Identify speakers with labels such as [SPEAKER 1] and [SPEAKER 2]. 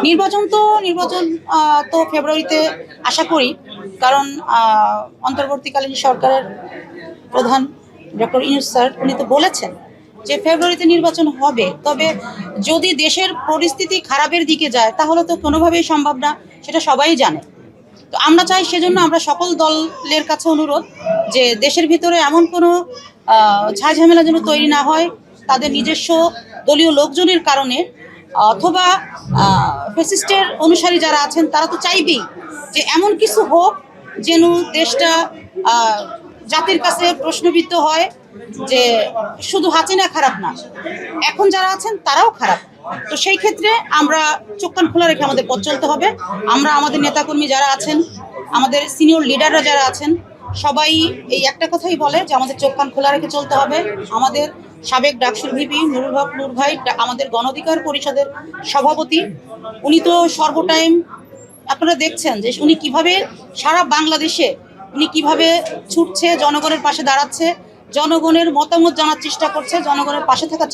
[SPEAKER 1] নির্বাচন তো ফেব্রুয়ারিতে আশা করি, কারণ অন্তর্বর্তীকালীন সরকারের প্রধান ডক্টর ইউনূস স্যার উনি তো বলেছেন যে ফেব্রুয়ারিতে নির্বাচন হবে। তবে যদি দেশের পরিস্থিতি খারাপের দিকে যায় তাহলে তো কোনোভাবেই সম্ভব না, সেটা সবাই জানে। তো আমরা চাই, সেজন্য আমরা সকল দলের কাছে অনুরোধ যে দেশের ভিতরে এমন কোনো ঝামেলা যেন তৈরি না হয় তাদের নিজস্ব দলীয় লোকজনের কারণে, অথবা ফ্যাসিস্টের অনুসারী যারা আছেন তারা তো চাইবেই যে এমন কিছু হোক যেন দেশটা জাতির কাছে প্রশ্নবিদ্ধ হয় যে শুধু হাসিনা খারাপ না, এখন যারা আছেন তারাও খারাপ। তো সেই ক্ষেত্রে আমরা চোখ কান খোলা রেখে আমাদের পথ চলতে হবে। আমরা আমাদের নেতাকর্মী যারা আছেন, আমাদের সিনিয়র লিডাররা যারা আছেন, সবাই এই একটা কথাই বলে যে আমাদের চোখ কান খোলা রেখে চলতে হবে। আমাদের সাবেক ডাকসুর ভিপি নুরুল হক নূর ভাই, আমাদের গণ অধিকার পরিষদের সভাপতি, উনি তো সর্বটাইম আপনারা দেখছেন যে উনি কিভাবে সারা বাংলাদেশে উনি কিভাবে ছুটছে, জনগণের পাশে দাঁড়াচ্ছে, জনগণের মতামত জানার চেষ্টা করছে, জনগণের পাশে থাকার